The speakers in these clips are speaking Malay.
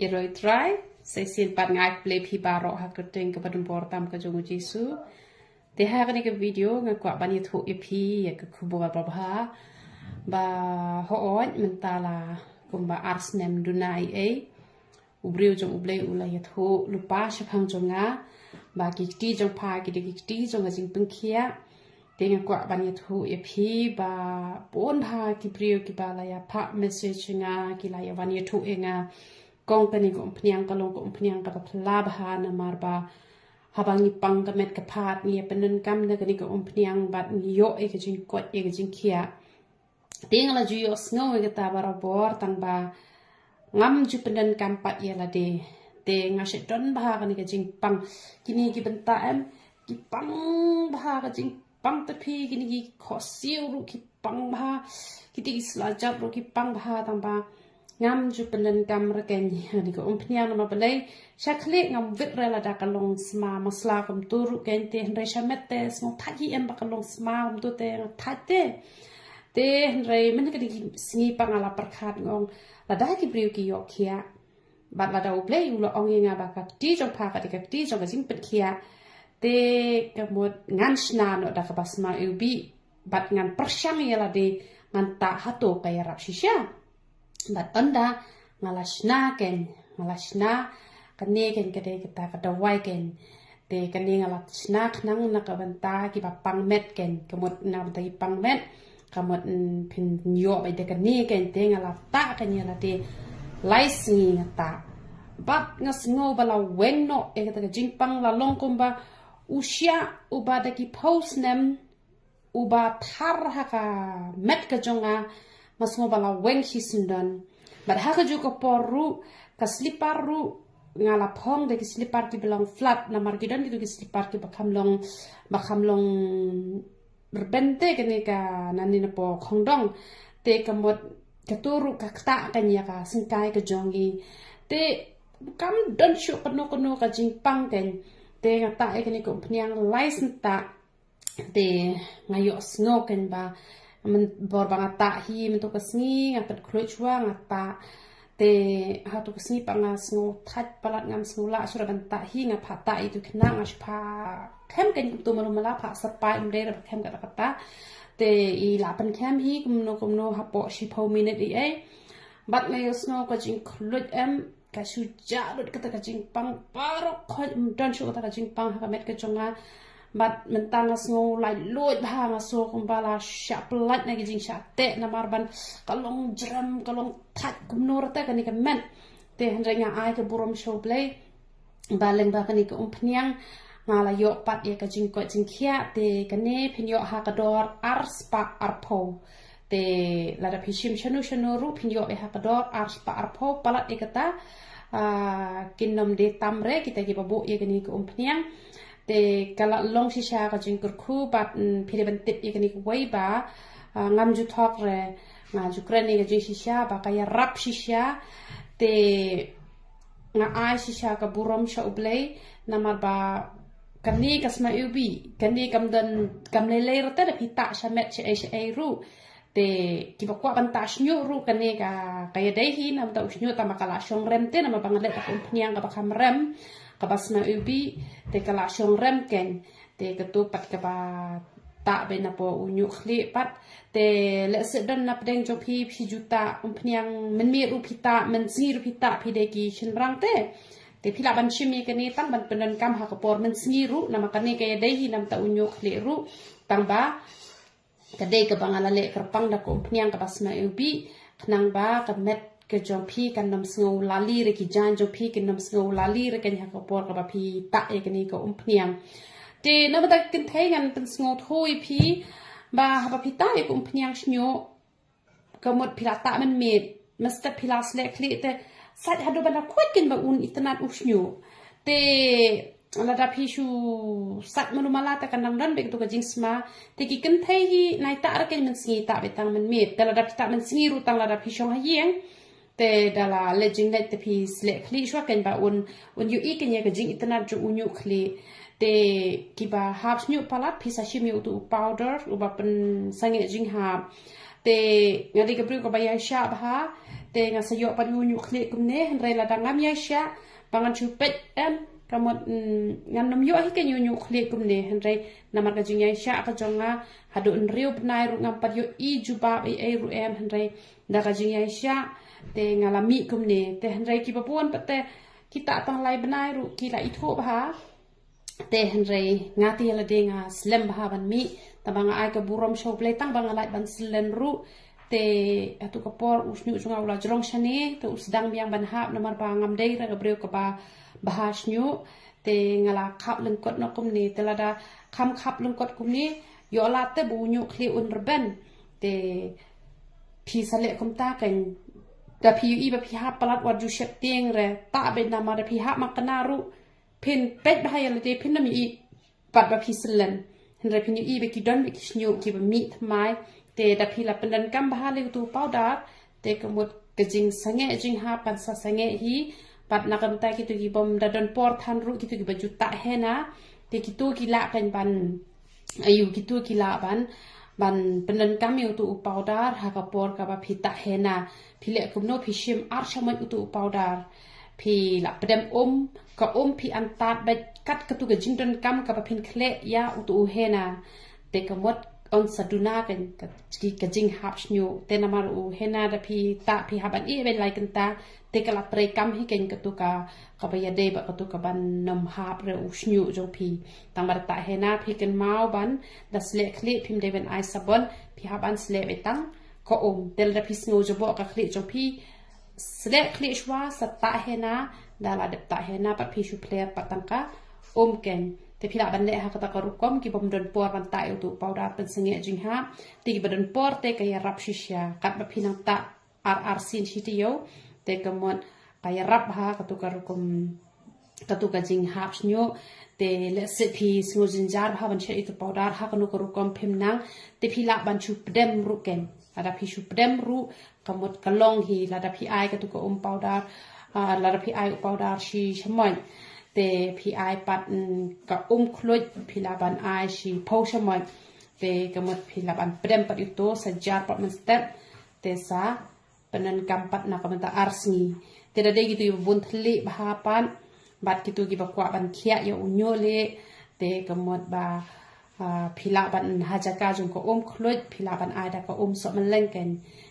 iroi try sai sin pat ngak ple phi baro ha kerteng ke padum portam ke jongu jisu te ha kan ke video ngak kwa bani thu iphi ya ke khubo ba ba ho on mentala kumba arsnem dunai ubriu jong ublei ula ya thu lupa shaphang jonga ba ki ti jong pha ki ti jong jing pengkhia te ngak kwa bani thu iphi ba pon ha ki brio ki ba la ya pha message nga ki la ya bani thu enga kong tani ko pniang kalong ko pniang ka phla bha na marba habangi pang ka met ka phat ni penen kam na kani ko pniang bat ni yo e ka jing kot e ka jing khia ting la ju yo snow e ka ta barabor tang ba ngam ju penen kam pat ya la de te nga she don bha kani ka jing pang kini ki benta em ki pang bha ka jing pang ta phi kini ki khosiu ru ki pang bha ki ti sla jab ru ki pang bha tang ba ngam ju penen kam reken ni ko pniang ma balai shakhle ngam vit rela da kalong sma masla kam turu kente hre shamette smo thaji em ba kalong sma um tu te thate te hre men ka di singi pangala perkhat ngong la da ki briu ki yok khia bat la da uble u lo ong nga ba ka ti jong pha ka ti jong ka sing pet khia te ka mot ngan sna no da ka basma ubi bat ngan persyang ya la de ngan ta hato ka ya rap shisha bat anda ngalashna kane ken kade kita kada wai ken te kane ngalashna khnang na ka banta ki ba pang met ken kamot na banta ki pang met kamot pin yo ba de kane ken te ngalata kan ya la te laisngi ngata bat ngasngo bala wenno e kata jingpang la longkumba usia uba de ki postnem uba thar haka met ka jonga masmo bala weng hisundan but haka juga poru ka slipar ru ngala phong de ki slipar ki belong flat na margidan gitu ki slipar ki bakam long berbente kene ka nani na po khongdong te kamot katuru ka kta kanya ka singkai ka jongi te kam don shu kono ka jingpang ken te ngata e kene ko pniang license ta te ngayo snow ken ba men bor bangata hi men to kasngi ngapat khlochwa ngata te ha to kasngi panga snow that palat ngam snow la sura banta hi nga phata itu khna nga shpa khem ken tu malumala pha sapa imre ra khem ka kata te I la pan khem hi kumno ha po shi pho minute I bat ngayo snow ka jing khlut em ka shu ja lut kata ka jing pang parok khoi don shu kata ka jing pang ha ka met ka chonga bat mentang snow lai loit bha nga so kumbala sha plat na gijing sha te na marban kalong jram kalong that kumnor ta kani ka men te hendrenga ai ka burom show play baleng ba kani ka pniang ngala yo pat ye ka jing ko jing khia te kane phinyo ha ka dor arspa arpo te la da phishim shanu ru phinyo e ha ka dor arspa arpo palat e kata kinnom de tamre kita ki babu ye kani ka pniang te kala long shisha ka jingkur khu bat phire ban tip ikani wai ba ngam ju thok re nga ju krani ga shisha ba ka ya rap shisha te nga ai shisha ka burom sha ublei namar ba kani kasma ubi kani kam le rata da pita shamet che ru te ki ba kwa ban ta shnyu ru kani ka ya dai hi nam ta shnyu ta makala shong rem te nam bangale ta pniang ka ba kam rem kabasma ubi te kala shong rem ken te katupat ka ba ta be na po unyu khli pat te le se don na pdeng jo phi juta pniang men mi ru phita men zir phita phi de ki shin rang te phila ban shimi ke ni tang ban penan kam ha ka por men ru na makane ke dei hi nam ta unyu khli ru tang ba ka dei ka bangala le kerpang da ko pniang ka basma ubi khnang ba ka met ke jong phi kan nam snow lali re ki jan jong phi kan nam snow lali re kan ha ko por ka ba phi ta e kan ni ko pniang te na ba kin thai ngan pen snow thoi phi ba ha ba phi ta e ko pniang snyo ka mot phi la ta man met masta phi la sle khli te sat ha do ba na khot kin ba un itnat u snyo te la da phi shu sat manu mala ta kan nam dan be to ka jingsma te ki kin thai hi nai ta ra ken man singi ta be tang man met te la da phi ta man singi ru tang la da phi shong ha yeng te dala lejing net te pi sle khli shwa ken ba un yu iken ye ka jing itna ju unyu khli te ki ba hab nyu palat pi sa shimi utu powder u ba pen sange jing ha te ngadi ka bru ko ba ya sha ba te nga sayo pa yu kli kumne henre la dangam ya sha bangan chupet kamot ngan nom yo hi ken yu kli kumne henre namar ka jing ya sha ka jonga hadu nriu pnai ru ngam pat yo I juba e ru em henre da ka jing ya sha te ngalami kumne te henre ki papuan pate kita tang lai benai ru ki la itho ba te henre ngati la de nga slem ba ban mi tabanga ai ka burom show play tang banga lai ban slen ru te atu kapor usnyu sunga ula jrong shane te usdang biang ban hap namar ba ngam dei ra gabreu ka ba bahas nyu te ngala khap lengkot no kumni te lada kham khap lengkot kumni yo la te bu nyu kli un rben te pi sale kum ta kan da pi yu I ba pi hap palat wat ju shet tieng re ta be namar pi hap makana ru pin pet ba ya le te pin nam I pat ba pi slen henre pin yu I be ki don be ki snyu ki ba mi thmai te da pila pendan kam bahale tu powder te kemut kejing sange jing ha pan sa sange hi pat na kam ta ki tu ki bom da don por than ru ki tu ki baju ta hena te ki tu ki la kan ban ayu ki tu ki la ban pendan kam yu tu powder ha ka por ka ba phita hena phile kum no phishim ar shaman tu powder phi la pedem ka phi an tat ba kat ka tu ka jing don kam ka ba phin khle ya tu hena te kemut on saduna kan ka jing hap snyu te namar u hena da phi haban e ben like ta te kala pre kam hi ken ka tu ka ba ya de ba ka tu ka ban nam hap re u snyu jo phi tang bar ta hena phi ken mau ban da sle khle phim de ben ai sabon phi haban sle be tang ko tel da phi snyu jo bo ka khle jo phi sle khle shwa sa ta hena da la de ta hena pa phi shu ple patang ka ken te pila ban le ha kata karukom ki bom don por ban ta tu powder pen senge jing ha ti ki don por te ka ya rap shisha kat ba pinang ta ar sin hitiyo te kamon ka ya rap ha katu karukom katu ka jing ha snyo te le se phi sngo jinjar ha ban che itu powder ha kanu karukom phim nang te pila ban chu pdem ru ken ada phi chu pdem ru kamot kalong hi la da phi ai katu ka powder la da phi ai powder shi chamoy te pi ai pat ka khluj pi la ban ai shi posha mo te kamot pi la ban prem pat itu sajar pat men step te sa penan kampat na kamata arsni te da de gitu bun thli bahapan bat gitu gi ba kwa ban khia yo unyo le te kamot ba pi la ban hajaka jung ko khluj pi la ban ai da ka so man leng ken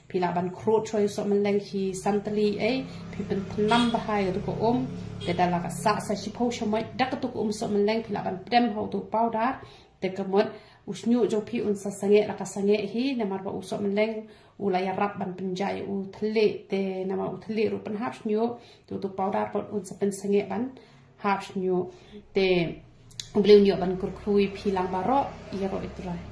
pi la ban khru choi so man leng hi santli ai pi pen nam ba hai ru ko te dala ka sa shi po shamai dak tu so man leng phila ban prem ho tu powder te kamot usnyu jo phi un sa sange la ka sange hi namar ba uso man leng ula ya rap ban pinjai u thle te nama u thle ru pan hap snyu tu powder pot un sa pen sange ban hap snyu te blew nyo ban kur khui phi lang baro ya ro itrai